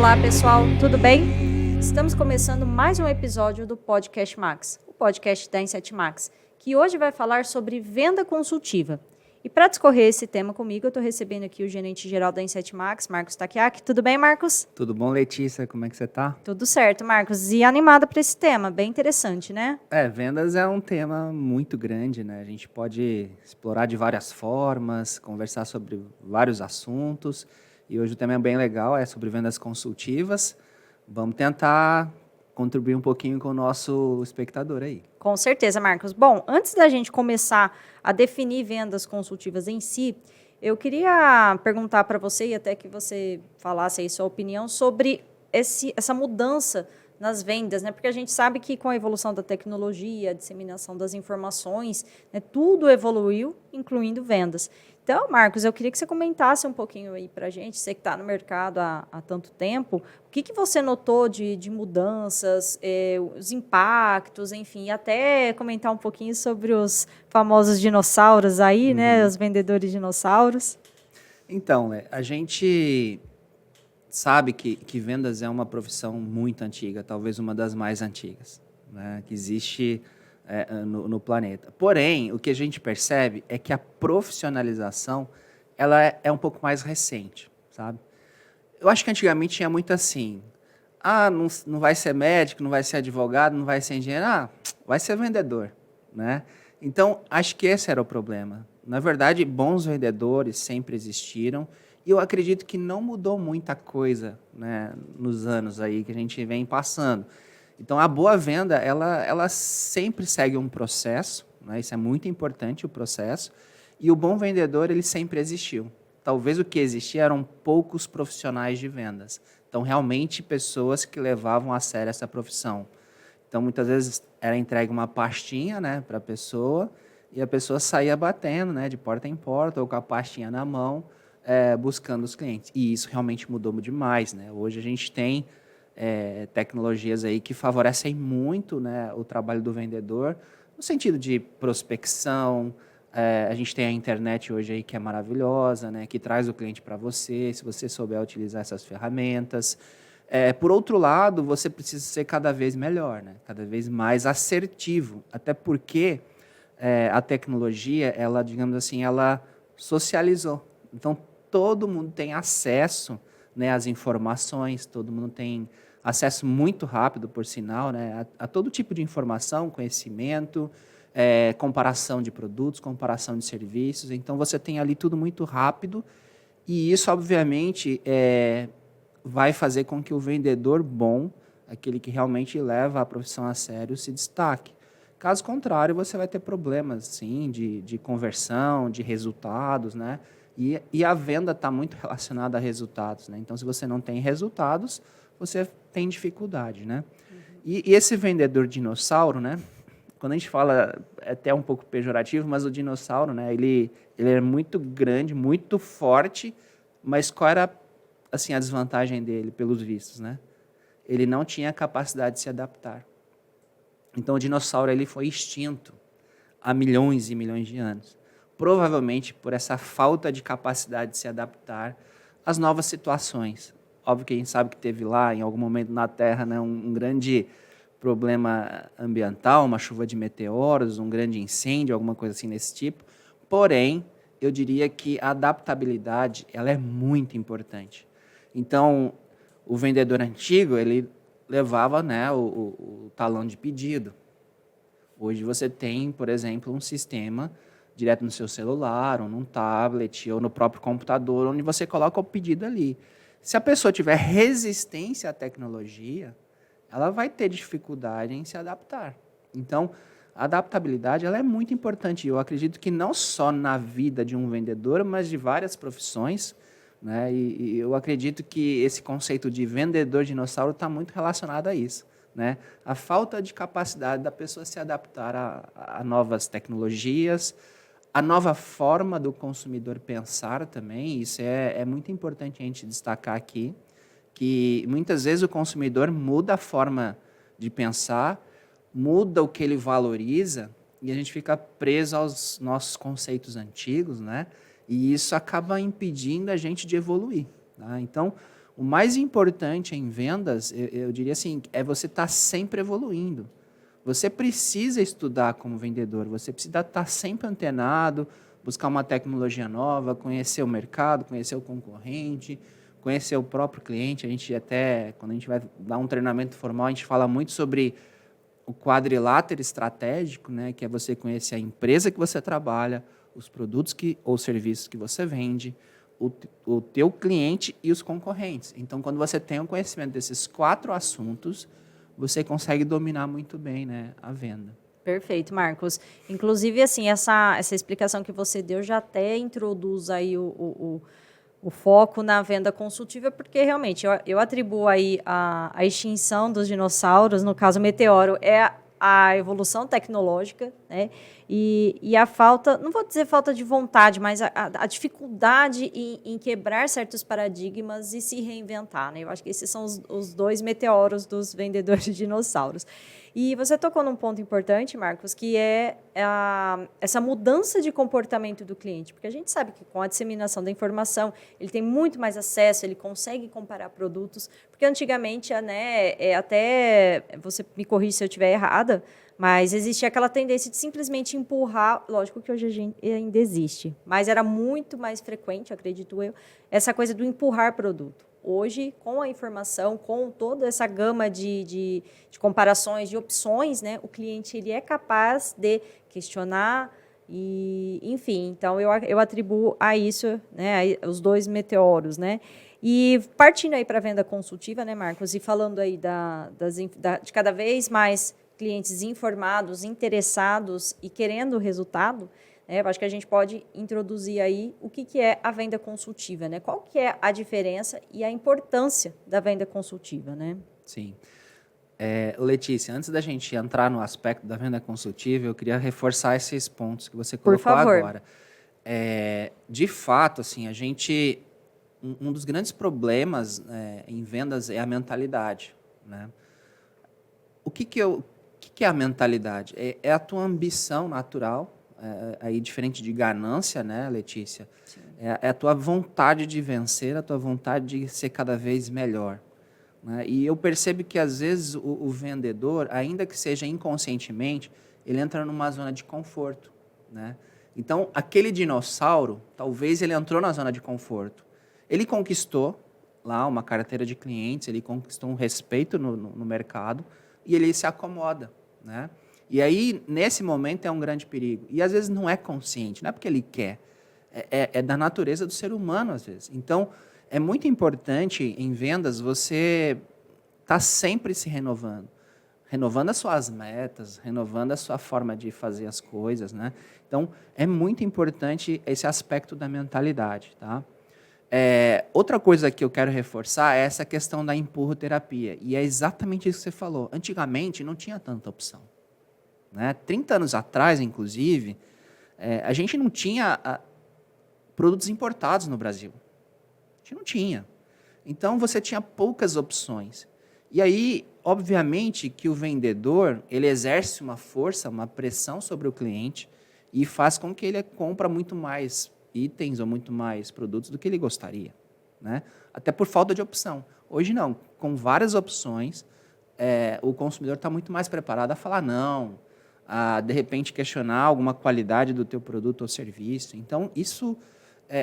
Olá, pessoal, tudo bem? Estamos começando mais um episódio do Podcast Max, o podcast da Inset Max, que hoje vai falar sobre venda consultiva. E para discorrer esse tema comigo, eu estou recebendo aqui o gerente-geral da Inset Max, Marcos Takiak. Tudo bem, Marcos? Tudo bom, Letícia? Como é que você está? Tudo certo, Marcos. E animada para esse tema, bem interessante, né? Vendas é um tema muito grande, né? A gente pode explorar de várias formas, conversar sobre vários assuntos. E hoje o tema é bem legal, é sobre vendas consultivas. Vamos tentar contribuir um pouquinho com o nosso espectador aí. Com certeza, Marcos. Bom, antes da gente começar a definir vendas consultivas em si, eu queria perguntar para você, e até que você falasse aí sua opinião, sobre essa mudança nas vendas, né? Porque a gente sabe que com a evolução da tecnologia, a disseminação das informações, né, tudo evoluiu, incluindo vendas. Então, Marcos, eu queria que você comentasse um pouquinho aí para a gente, você que está no mercado há tanto tempo, o que você notou de mudanças, os impactos, enfim, e até comentar um pouquinho sobre os famosos dinossauros aí, né, os vendedores dinossauros. Então, a gente sabe que vendas é uma profissão muito antiga, talvez uma das mais antigas, né, que existe no planeta. Porém, o que a gente percebe é que a profissionalização ela é um pouco mais recente, sabe? Eu acho que antigamente tinha muito assim, não vai ser médico, não vai ser advogado, não vai ser engenheiro, vai ser vendedor, né? Então, acho que esse era o problema. Na verdade, bons vendedores sempre existiram, e eu acredito que não mudou muita coisa, né, nos anos aí que a gente vem passando. Então, a boa venda, ela sempre segue um processo, né? Isso é muito importante, o processo. E o bom vendedor, ele sempre existiu. Talvez o que existia eram poucos profissionais de vendas. Então, realmente, pessoas que levavam a sério essa profissão. Então, muitas vezes, era entregue uma pastinha, né, para a pessoa, e a pessoa saía batendo, né, de porta em porta, ou com a pastinha na mão, buscando os clientes. E isso realmente mudou demais, né? Hoje a gente tem tecnologias aí que favorecem muito, né, o trabalho do vendedor, no sentido de prospecção. A gente tem a internet hoje aí que é maravilhosa, né, que traz o cliente para você, se você souber utilizar essas ferramentas. Por outro lado, você precisa ser cada vez melhor, né, cada vez mais assertivo, até porque a tecnologia, ela, digamos assim, ela socializou. Então, todo mundo tem acesso, né, às informações, todo mundo tem acesso muito rápido, por sinal, né, a todo tipo de informação, conhecimento, comparação de produtos, comparação de serviços. Então, você tem ali tudo muito rápido e isso, obviamente, vai fazer com que o vendedor bom, aquele que realmente leva a profissão a sério, se destaque. Caso contrário, você vai ter problemas, sim, de conversão, de resultados, né? E a venda está muito relacionada a resultados, né? Então, se você não tem resultados, você tem dificuldade, né? E esse vendedor dinossauro, né? Quando a gente fala, é até um pouco pejorativo, mas o dinossauro, né? Ele é muito grande, muito forte, mas qual era, assim, a desvantagem dele, pelos vistos, né? Ele não tinha capacidade de se adaptar. Então, o dinossauro ele foi extinto há milhões e milhões de anos. Provavelmente por essa falta de capacidade de se adaptar às novas situações. Óbvio que a gente sabe que teve lá, em algum momento na Terra, né, um grande problema ambiental, uma chuva de meteoros, um grande incêndio, alguma coisa assim desse tipo. Porém, eu diria que a adaptabilidade ela é muito importante. Então, o vendedor antigo, ele levava, né, o talão de pedido. Hoje você tem, por exemplo, um sistema direto no seu celular, ou num tablet, ou no próprio computador, onde você coloca o pedido ali. Se a pessoa tiver resistência à tecnologia, ela vai ter dificuldade em se adaptar. Então, a adaptabilidade ela é muito importante. Eu acredito que não só na vida de um vendedor, mas de várias profissões, né? E eu acredito que esse conceito de vendedor dinossauro está muito relacionado a isso, né? A falta de capacidade da pessoa se adaptar a novas tecnologias, a nova forma do consumidor pensar também. Isso é muito importante a gente destacar aqui, que muitas vezes o consumidor muda a forma de pensar, muda o que ele valoriza, e a gente fica preso aos nossos conceitos antigos, né? E isso acaba impedindo a gente de evoluir, tá? Então, O mais importante em vendas, eu diria assim, é você estar sempre evoluindo. Você precisa estudar como vendedor, você precisa estar sempre antenado, buscar uma tecnologia nova, conhecer o mercado, conhecer o concorrente, conhecer o próprio cliente. A gente até, quando a gente vai dar um treinamento formal, a gente fala muito sobre o quadrilátero estratégico, né, que é você conhecer a empresa que você trabalha, os produtos ou serviços que você vende, o teu cliente e os concorrentes. Então, quando você tem um conhecimento desses 4 assuntos, você consegue dominar muito bem, né, a venda. Perfeito, Marcos. Inclusive, assim, essa explicação que você deu já até introduz aí o foco na venda consultiva, porque realmente eu atribuo aí a extinção dos dinossauros, no caso, o meteoro, é a evolução tecnológica, né? E a falta, não vou dizer falta de vontade, mas a dificuldade em quebrar certos paradigmas e se reinventar, né? Eu acho que esses são os 2 meteoros dos vendedores de dinossauros. E você tocou num ponto importante, Marcos, que é essa mudança de comportamento do cliente, porque a gente sabe que com a disseminação da informação, ele tem muito mais acesso, ele consegue comparar produtos, porque antigamente, né, até você me corrige se eu estiver errada, mas existia aquela tendência de simplesmente empurrar, lógico que hoje a gente ainda existe, mas era muito mais frequente, acredito eu, essa coisa do empurrar produto. Hoje, com a informação, com toda essa gama de comparações, de opções, né, o cliente ele é capaz de questionar e, enfim, então eu atribuo a isso, né, os 2 meteoros, né. E partindo aí para a venda consultiva, né, Marcos, e falando aí de cada vez mais clientes informados, interessados e querendo resultado, eu acho que a gente pode introduzir aí o que é a venda consultiva, né? Qual que é a diferença e a importância da venda consultiva, né? Sim. Letícia, antes da gente entrar no aspecto da venda consultiva, eu queria reforçar esses pontos que você colocou Por favor. agora. De fato, assim, um dos grandes problemas em vendas é a mentalidade, né? O que é a mentalidade? É a tua ambição natural, aí diferente de ganância, né, Letícia? É a tua vontade de vencer, a tua vontade de ser cada vez melhor, né? E eu percebo que, às vezes, o vendedor, ainda que seja inconscientemente, ele entra numa zona de conforto, né? Então, aquele dinossauro, talvez ele entrou na zona de conforto. Ele conquistou lá uma carteira de clientes, ele conquistou um respeito no mercado e ele se acomoda, né? E aí, nesse momento, é um grande perigo. E, às vezes, não é consciente, não é porque ele quer. É da natureza do ser humano, às vezes. Então, é muito importante, em vendas, você estar sempre se renovando. Renovando as suas metas, renovando a sua forma de fazer as coisas, né? Então, é muito importante esse aspecto da mentalidade, tá? Outra coisa que eu quero reforçar é essa questão da empurroterapia. E é exatamente isso que você falou. Antigamente, não tinha tanta opção, né? 30 anos atrás, inclusive, a gente não tinha produtos importados no Brasil. A gente não tinha. Então, você tinha poucas opções. E aí, obviamente, que o vendedor ele exerce uma força, uma pressão sobre o cliente e faz com que ele compre muito mais itens ou muito mais produtos do que ele gostaria, né? Até por falta de opção. Hoje, não. Com várias opções, o consumidor está muito mais preparado a falar não, a, de repente, questionar alguma qualidade do teu produto ou serviço. Então, isso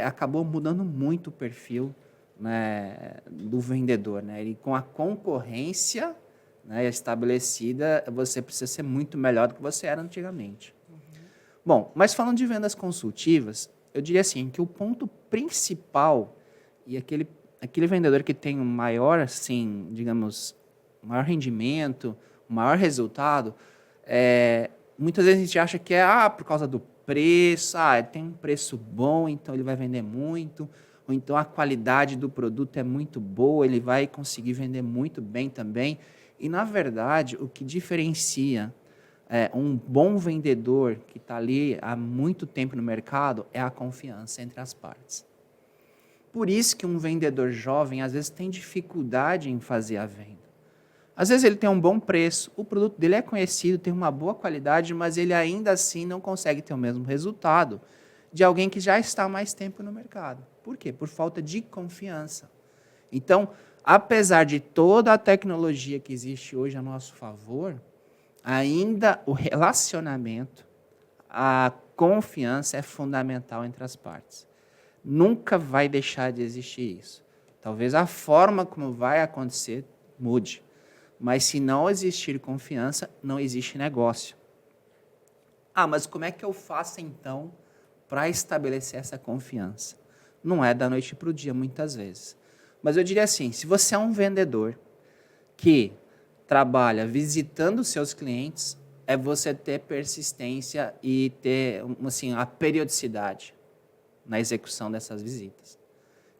acabou mudando muito o perfil, né, do vendedor, né? E com a concorrência, né, estabelecida, você precisa ser muito melhor do que você era antigamente. Bom, mas falando de vendas consultivas, eu diria assim, que o ponto principal e aquele vendedor que tem o maior, assim, digamos, maior rendimento, o maior resultado, muitas vezes a gente acha que é por causa do preço, tem um preço bom, então ele vai vender muito, ou então a qualidade do produto é muito boa, ele vai conseguir vender muito bem também. E, na verdade, o que diferencia um bom vendedor que está ali há muito tempo no mercado é a confiança entre as partes. Por isso que um vendedor jovem, às vezes, tem dificuldade em fazer a venda. Às vezes ele tem um bom preço, o produto dele é conhecido, tem uma boa qualidade, mas ele ainda assim não consegue ter o mesmo resultado de alguém que já está há mais tempo no mercado. Por quê? Por falta de confiança. Então, apesar de toda a tecnologia que existe hoje a nosso favor, ainda o relacionamento, a confiança é fundamental entre as partes. Nunca vai deixar de existir isso. Talvez a forma como vai acontecer mude, mas se não existir confiança, não existe negócio. Mas como é que eu faço então para estabelecer essa confiança? Não é da noite para o dia, muitas vezes. Mas eu diria assim, se você é um vendedor que trabalha visitando seus clientes, é você ter persistência e ter assim, a periodicidade na execução dessas visitas.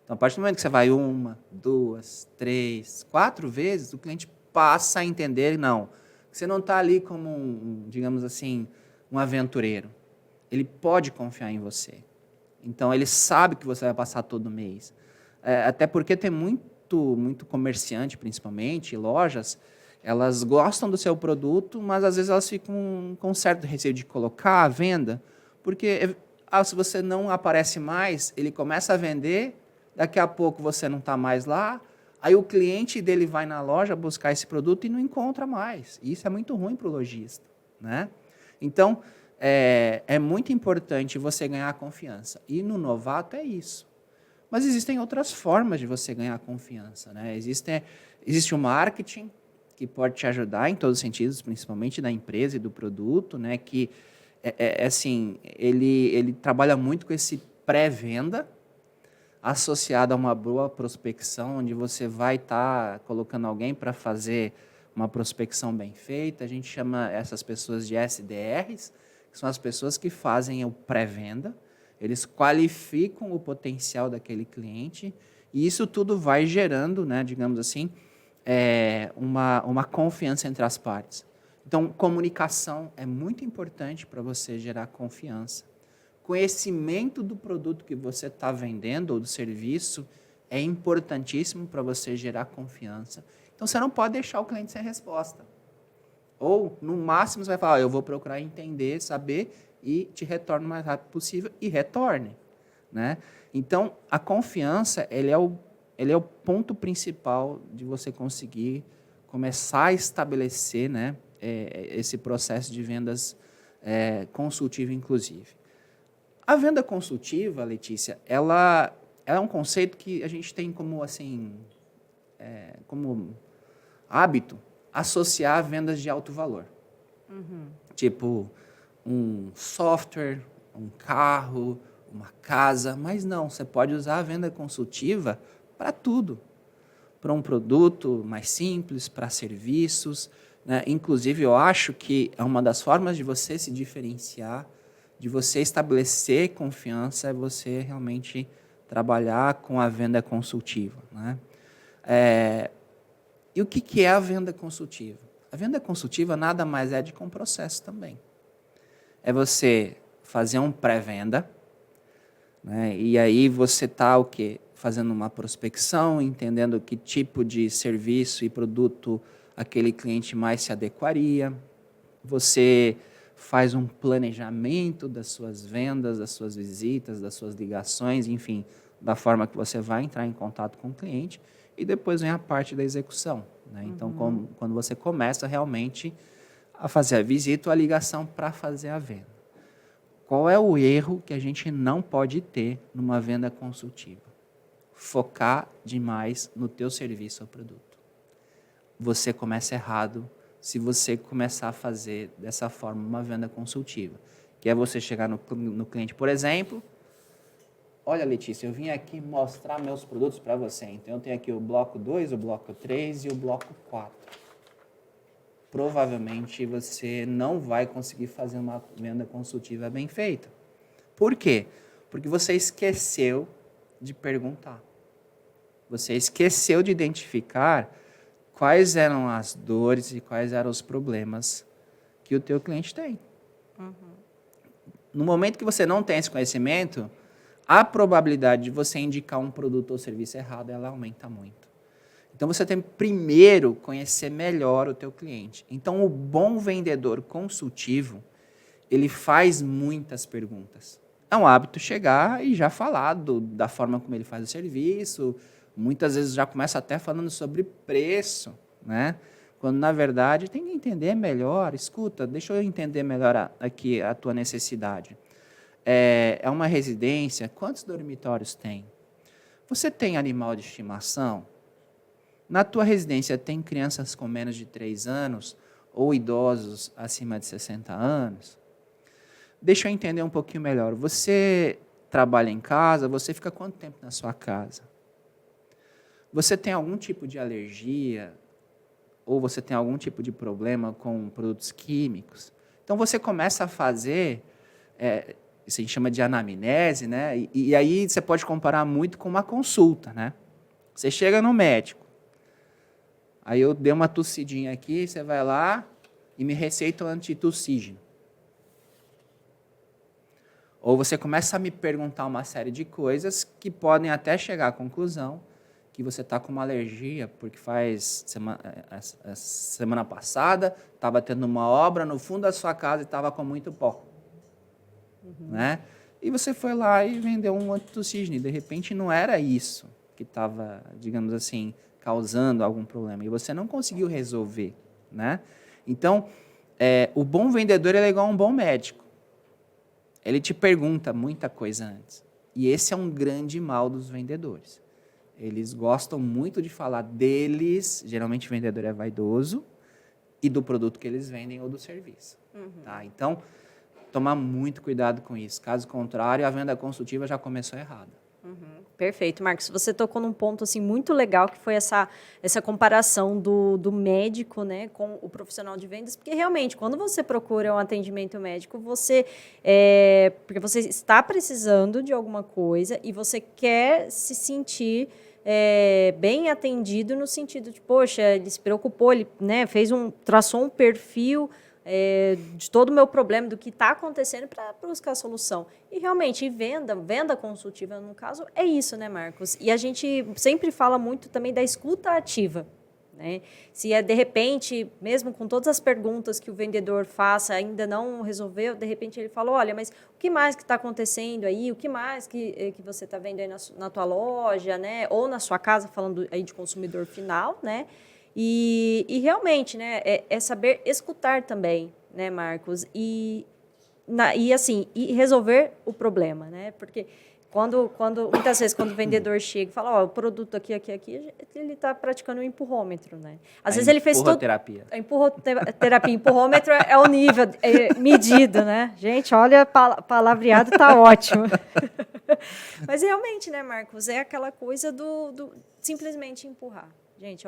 Então, a partir do momento que você vai 1, 2, 3, 4 vezes, o cliente passa a entender, não, você não está ali como digamos assim, um aventureiro. Ele pode confiar em você. Então, ele sabe que você vai passar todo mês. Até porque tem muito comerciante, principalmente, lojas, elas gostam do seu produto, mas às vezes elas ficam com um certo receio de colocar à venda, porque se você não aparece mais, ele começa a vender, daqui a pouco você não está mais lá, aí o cliente dele vai na loja buscar esse produto e não encontra mais. E isso é muito ruim para o lojista, né? Então, é muito importante você ganhar confiança. E no novato é isso. Mas existem outras formas de você ganhar confiança, né? Existe o marketing, que pode te ajudar em todos os sentidos, principalmente da empresa e do produto, né? Que, assim, ele trabalha muito com esse pré-venda, associado a uma boa prospecção, onde você vai estar colocando alguém para fazer uma prospecção bem feita. A gente chama essas pessoas de SDRs, que são as pessoas que fazem o pré-venda. Eles qualificam o potencial daquele cliente e isso tudo vai gerando, né, digamos assim, uma confiança entre as partes. Então, comunicação é muito importante para você gerar confiança. Conhecimento do produto que você está vendendo ou do serviço é importantíssimo para você gerar confiança. Então, você não pode deixar o cliente sem resposta. Ou, no máximo, você vai falar, eu vou procurar entender, saber e te retorno o mais rápido possível e retorne, né? Então, a confiança, ele é o ponto principal de você conseguir começar a estabelecer, né, esse processo de vendas consultiva, inclusive. A venda consultiva, Letícia, ela é um conceito que a gente tem como, assim, como hábito associar a vendas de alto valor. Uhum. Tipo, um software, um carro, uma casa, mas não, você pode usar a venda consultiva para tudo. Para um produto mais simples, para serviços, né? Inclusive, eu acho que é uma das formas de você se diferenciar, de você estabelecer confiança, é você realmente trabalhar com a venda consultiva, né? E o que é a venda consultiva? A venda consultiva nada mais é do que um processo também. É você fazer um pré-venda, né? E aí você está o quê? Fazendo uma prospecção, entendendo que tipo de serviço e produto aquele cliente mais se adequaria. Você faz um planejamento das suas vendas, das suas visitas, das suas ligações, enfim, da forma que você vai entrar em contato com o cliente. E depois vem a parte da execução, né? Então, quando você começa realmente a fazer a visita ou a ligação para fazer a venda. Qual é o erro que a gente não pode ter numa venda consultiva? Focar demais no teu serviço ou produto. Você começa errado se você começar a fazer dessa forma uma venda consultiva. Que é você chegar no cliente, por exemplo, olha, Letícia, eu vim aqui mostrar meus produtos para você. Então, eu tenho aqui o bloco 2, o bloco 3 e o bloco 4. Provavelmente você não vai conseguir fazer uma venda consultiva bem feita. Por quê? Porque você esqueceu de perguntar. Você esqueceu de identificar quais eram as dores e quais eram os problemas que o teu cliente tem. Uhum. No momento que você não tem esse conhecimento, a probabilidade de você indicar um produto ou serviço errado, ela aumenta muito. Então, você tem que primeiro conhecer melhor o teu cliente. Então, o bom vendedor consultivo, ele faz muitas perguntas. É um hábito chegar e já falar da forma como ele faz o serviço, Muitas vezes já começa até falando sobre preço, né? Quando, na verdade, tem que entender melhor. Escuta, deixa eu entender melhor aqui a tua necessidade. É uma residência? Quantos dormitórios tem? Você tem animal de estimação? Na tua residência tem crianças com menos de 3 anos ou idosos acima de 60 anos? Deixa eu entender um pouquinho melhor. Você trabalha em casa? Você fica quanto tempo na sua casa? Você tem algum tipo de alergia? Ou você tem algum tipo de problema com produtos químicos? Então, você começa a fazer, isso a gente chama de anamnese, né? E aí você pode comparar muito com uma consulta, né? Você chega no médico, aí eu dei uma tossidinha aqui, você vai lá e me receita um antitussígeno. Ou você começa a me perguntar uma série de coisas que podem até chegar à conclusão que você está com uma alergia, porque semana passada estava tendo uma obra no fundo da sua casa e estava com muito pó. Né? E você foi lá e vendeu um antitussígeno, e de repente não era isso que estava, digamos assim, causando algum problema, e você não conseguiu resolver. Né? Então, o bom vendedor é igual a um bom médico. Ele te pergunta muita coisa antes. E esse é um grande mal dos vendedores. Eles gostam muito de falar deles, geralmente o vendedor é vaidoso, e do produto que eles vendem ou do serviço. Tá? Então, tomar muito cuidado com isso. Caso contrário, a venda consultiva já começou errada. Perfeito, Marcos. Você tocou num ponto assim, muito legal, que foi essa comparação do médico, né, com o profissional de vendas, porque realmente, quando você procura um atendimento médico, porque você está precisando de alguma coisa e você quer se sentir bem atendido, no sentido de, poxa, ele se preocupou, ele, né, traçou um perfil de todo o meu problema, do que está acontecendo, para buscar a solução. E realmente, venda consultiva, no caso, é isso, né, Marcos? E a gente sempre fala muito também da escuta ativa. Né? Se de repente, mesmo com todas as perguntas que o vendedor faça, ainda não resolveu, de repente ele fala, olha, mas o que mais que está acontecendo aí? O que mais que você está vendo aí na tua loja, né? Ou na sua casa, falando aí de consumidor final, né? E realmente, né, é saber escutar também, né, Marcos? E resolver o problema, né? Porque muitas vezes, quando o vendedor chega e fala, o produto aqui, ele está praticando um empurrômetro, né? Às vezes ele fez empurroterapia. A empurroterapia. Empurrômetro é o nível medido, né? Gente, olha, palavreado tá ótimo. Mas realmente, né, Marcos, é aquela coisa do simplesmente empurrar. Gente,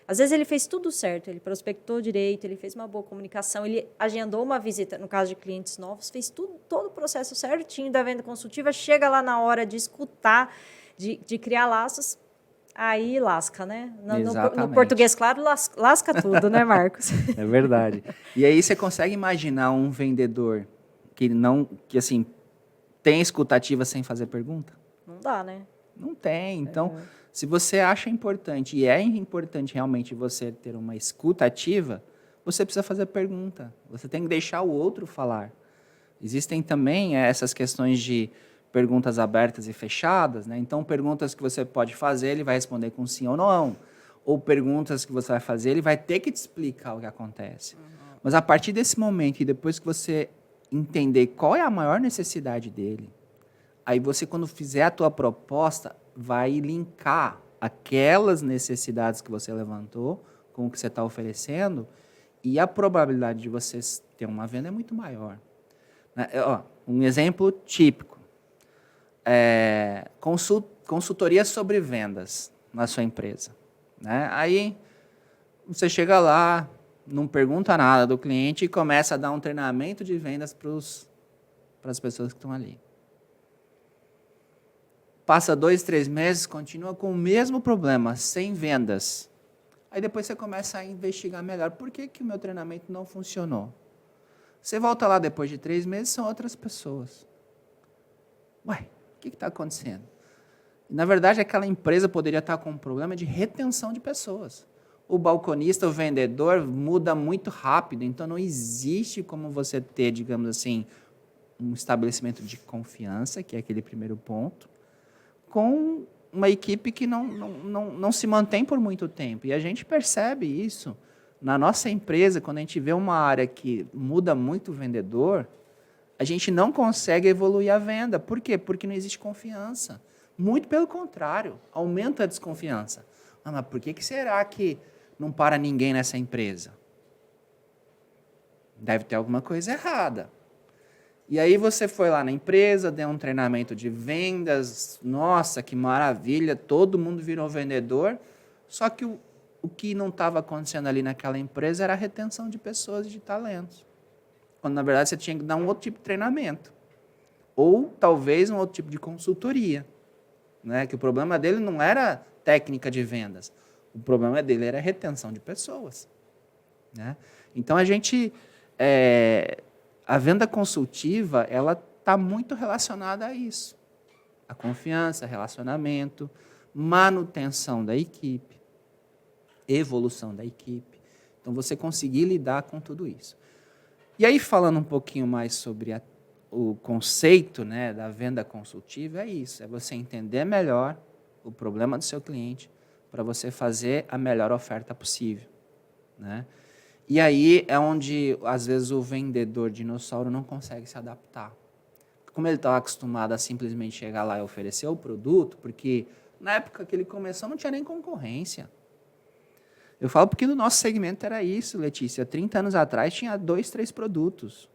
às vezes ele fez tudo certo, ele prospectou direito, ele fez uma boa comunicação, ele agendou uma visita, no caso de clientes novos, fez todo o processo certinho da venda consultiva, chega lá na hora de escutar, de criar laços, aí lasca, né? No português claro, lasca tudo, né, Marcos? É verdade. E aí você consegue imaginar um vendedor que assim, tem escutativa sem fazer pergunta? Não dá, né? Não tem. Então, se você acha importante, e é importante realmente você ter uma escuta ativa, você precisa fazer pergunta. Você tem que deixar o outro falar. Existem também essas questões de perguntas abertas e fechadas, né? Então, perguntas que você pode fazer, ele vai responder com sim ou não. Ou perguntas que você vai fazer, ele vai ter que te explicar o que acontece. Mas a partir desse momento, e depois que você entender qual é a maior necessidade dele, aí você, quando fizer a tua proposta, vai linkar aquelas necessidades que você levantou com o que você está oferecendo, e a probabilidade de você ter uma venda é muito maior. Um exemplo típico. Consultoria sobre vendas na sua empresa. Né? Aí você chega lá, não pergunta nada do cliente e começa a dar um treinamento de vendas para as pessoas que estão ali. Passa 2, 3 meses, continua com o mesmo problema, sem vendas. Aí depois você começa a investigar melhor. Por que o meu treinamento não funcionou? Você volta lá depois de 3 meses, são outras pessoas. Ué, o que está acontecendo? Na verdade, aquela empresa poderia estar com um problema de retenção de pessoas. O balconista, o vendedor, muda muito rápido, então não existe como você ter, digamos assim, um estabelecimento de confiança, que é aquele primeiro ponto, com uma equipe que não se mantém por muito tempo. E a gente percebe isso na nossa empresa, quando a gente vê uma área que muda muito o vendedor, a gente não consegue evoluir a venda. Por quê? Porque não existe confiança. Muito pelo contrário, aumenta a desconfiança. Ah, mas por que será que não para ninguém nessa empresa? Deve ter alguma coisa errada. E aí você foi lá na empresa, deu um treinamento de vendas, nossa, que maravilha, todo mundo virou vendedor, só que o que não estava acontecendo ali naquela empresa era a retenção de pessoas e de talentos. Quando, na verdade, você tinha que dar um outro tipo de treinamento. Ou, talvez, um outro tipo de consultoria. Né? Que o problema dele não era técnica de vendas. O problema dele era a retenção de pessoas. Né? Então, a venda consultiva, ela está muito relacionada a isso. A confiança, relacionamento, manutenção da equipe, evolução da equipe. Então, você conseguir lidar com tudo isso. E aí, falando um pouquinho mais sobre o conceito, né, da venda consultiva, é isso. É você entender melhor o problema do seu cliente para você fazer a melhor oferta possível. Né? E aí é onde, às vezes, o vendedor dinossauro não consegue se adaptar. Como ele estava acostumado a simplesmente chegar lá e oferecer o produto, porque na época que ele começou não tinha nem concorrência. Eu falo porque no nosso segmento era isso, Letícia. 30 anos atrás tinha 2, 3 produtos.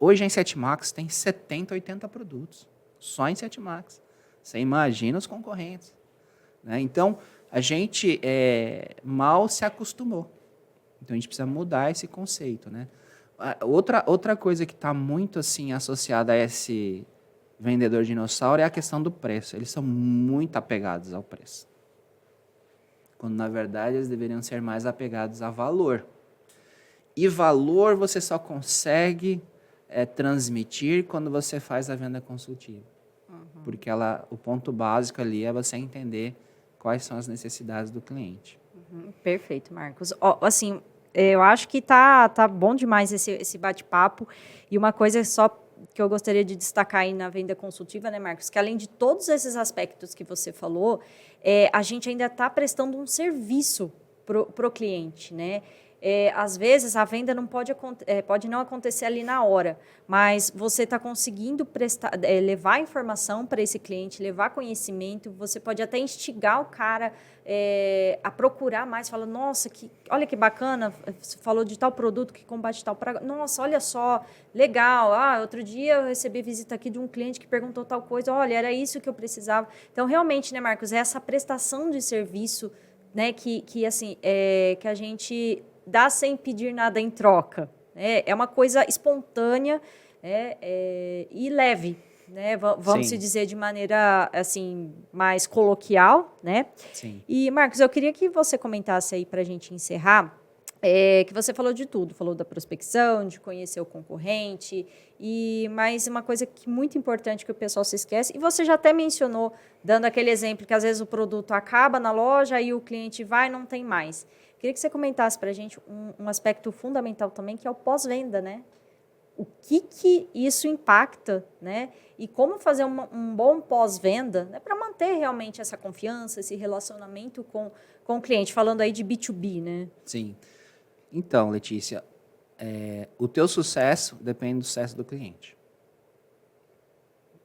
Hoje em Setmax tem 70, 80 produtos. Só em Setmax. Você imagina os concorrentes. Né? Então, a gente mal se acostumou. Então, a gente precisa mudar esse conceito. Né? Outra coisa que está muito assim, associada a esse vendedor dinossauro é a questão do preço. Eles são muito apegados ao preço. Quando, na verdade, eles deveriam ser mais apegados a valor. E valor você só consegue transmitir quando você faz a venda consultiva. Uhum. Porque o ponto básico ali é você entender quais são as necessidades do cliente. Uhum. Perfeito, Marcos. Assim, eu acho que tá bom demais esse bate-papo. E uma coisa só que eu gostaria de destacar aí na venda consultiva, né, Marcos? Que além de todos esses aspectos que você falou, a gente ainda está prestando um serviço pro cliente, né? Às vezes a venda não pode não acontecer ali na hora, mas você está conseguindo levar informação para esse cliente, levar conhecimento, você pode até instigar o cara a procurar mais, fala, nossa, olha que bacana, você falou de tal produto que combate tal praga, nossa, olha só, legal, outro dia eu recebi visita aqui de um cliente que perguntou tal coisa, olha, era isso que eu precisava. Então, realmente, né, Marcos, essa prestação de serviço, né, que a gente dá sem pedir nada em troca. É uma coisa espontânea e leve, né? Vamos se dizer de maneira assim, mais coloquial. Né? Sim. E, Marcos, eu queria que você comentasse aí para a gente encerrar, que você falou de tudo, falou da prospecção, de conhecer o concorrente, e mais uma coisa muito importante que o pessoal se esquece, e você já até mencionou, dando aquele exemplo que às vezes o produto acaba na loja e o cliente vai e não tem mais. Queria que você comentasse para a gente um aspecto fundamental também, que é o pós-venda, né? O que isso impacta, né? E como fazer um bom pós-venda, né? Para manter realmente essa confiança, esse relacionamento com o cliente, falando aí de B2B, né? Sim. Então, Letícia, o teu sucesso depende do sucesso do cliente.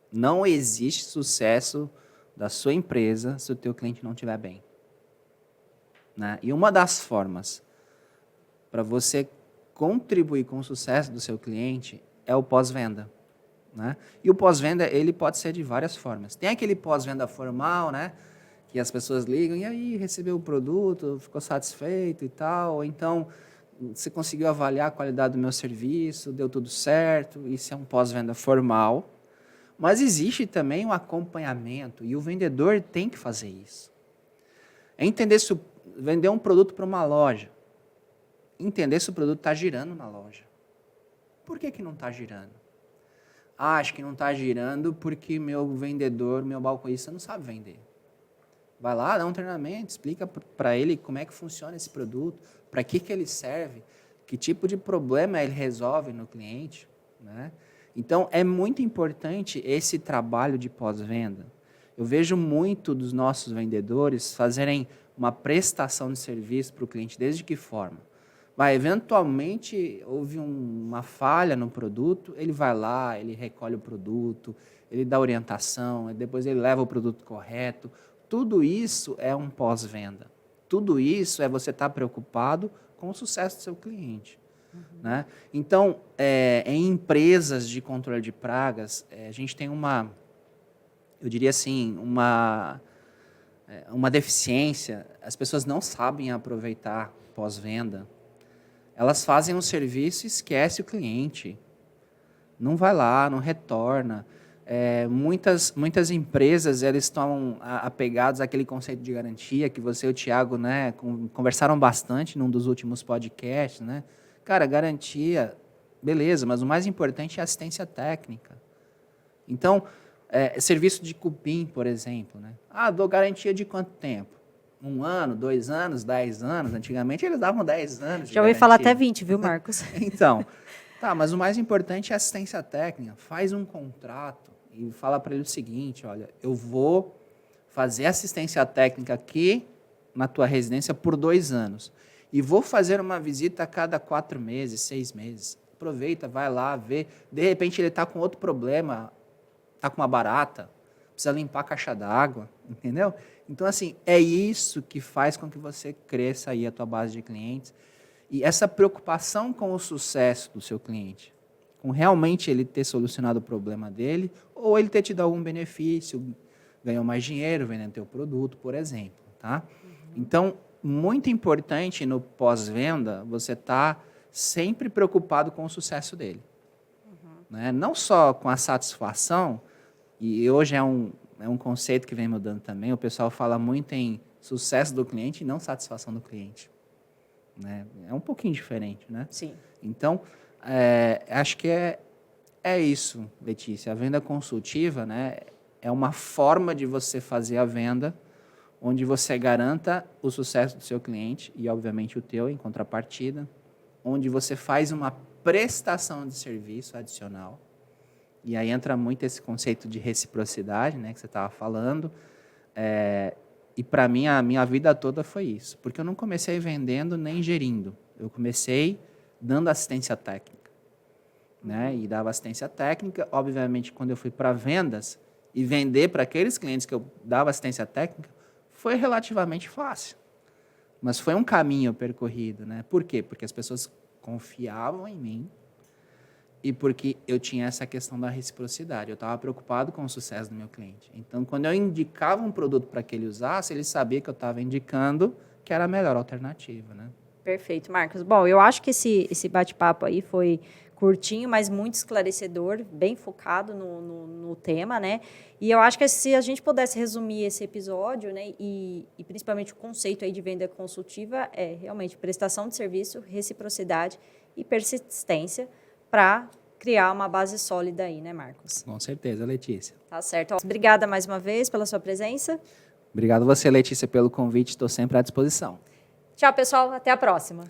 Não existe sucesso da sua empresa se o teu cliente não estiver bem. Né? E uma das formas para você contribuir com o sucesso do seu cliente é o pós-venda. Né? E o pós-venda, ele pode ser de várias formas. Tem aquele pós-venda formal, né? Que as pessoas ligam, e aí, recebeu o produto, ficou satisfeito e tal, ou então, você conseguiu avaliar a qualidade do meu serviço, deu tudo certo, isso é um pós-venda formal. Mas existe também um acompanhamento, e o vendedor tem que fazer isso. É entender se vender um produto para uma loja, entender se o produto está girando na loja. Por que não está girando? Acho que não está girando porque meu vendedor, meu balconista não sabe vender. Vai lá, dá um treinamento, explica para ele como é que funciona esse produto, para que ele serve, que tipo de problema ele resolve no cliente. Né? Então, é muito importante esse trabalho de pós-venda. Eu vejo muito dos nossos vendedores fazerem uma prestação de serviço para o cliente. Desde que forma? Eventualmente, houve uma falha no produto, ele vai lá, ele recolhe o produto, ele dá orientação, depois ele leva o produto correto. Tudo isso é um pós-venda. Tudo isso é você estar preocupado com o sucesso do seu cliente. Né? Então, em empresas de controle de pragas, a gente tem eu diria assim, uma deficiência. As pessoas não sabem aproveitar pós-venda. Elas fazem um serviço e esquecem o cliente. Não vai lá, não retorna. Muitas empresas eles estão apegados àquele conceito de garantia que você e o Thiago, né, conversaram bastante num dos últimos podcasts, né? Cara, garantia, beleza, mas o mais importante é a assistência técnica. Então, serviço de cupim, por exemplo, né? Dou garantia de quanto tempo? 1 ano, 2 anos, 10 anos? Antigamente eles davam 10 anos de Já ouvi garantia. falar até 20, viu, Marcos? Então, mas o mais importante é a assistência técnica. Faz um contrato e fala para ele o seguinte, olha, eu vou fazer assistência técnica aqui na tua residência por 2 anos. E vou fazer uma visita a cada 4 meses, 6 meses. Aproveita, vai lá, vê. De repente ele está com outro problema, está com uma barata, precisa limpar a caixa d'água, entendeu? Então, assim, é isso que faz com que você cresça aí a tua base de clientes. E essa preocupação com o sucesso do seu cliente, com realmente ele ter solucionado o problema dele, ou ele ter te dado algum benefício, ganhou mais dinheiro vendendo teu produto, por exemplo. Tá? Então, muito importante no pós-venda, você estar sempre preocupado com o sucesso dele. Né? Não só com a satisfação, e hoje é um conceito que vem mudando também, o pessoal fala muito em sucesso do cliente e não satisfação do cliente. Né? É um pouquinho diferente, né? Sim. Então, acho que é isso, Letícia. A venda consultiva, né, é uma forma de você fazer a venda onde você garanta o sucesso do seu cliente e, obviamente, o teu em contrapartida, onde você faz uma prestação de serviço adicional. E aí entra muito esse conceito de reciprocidade, né, que você estava falando. E, para mim, a minha vida toda foi isso. Porque eu não comecei vendendo nem gerindo. Eu comecei dando assistência técnica. Né? E dava assistência técnica. Obviamente, quando eu fui para vendas e vender para aqueles clientes que eu dava assistência técnica, foi relativamente fácil. Mas foi um caminho percorrido. Né? Por quê? Porque as pessoas confiavam em mim e porque eu tinha essa questão da reciprocidade. Eu estava preocupado com o sucesso do meu cliente. Então, quando eu indicava um produto para que ele usasse, ele sabia que eu estava indicando que era a melhor alternativa. Né? Perfeito, Marcos. Bom, eu acho que esse bate-papo aí foi curtinho, mas muito esclarecedor, bem focado no tema, né? E eu acho que se a gente pudesse resumir esse episódio, né, e principalmente o conceito aí de venda consultiva, é realmente prestação de serviço, reciprocidade e persistência para criar uma base sólida aí, né, Marcos? Com certeza, Letícia. Tá certo. Obrigada mais uma vez pela sua presença. Obrigado você, Letícia, pelo convite. Estou sempre à disposição. Tchau, pessoal. Até a próxima.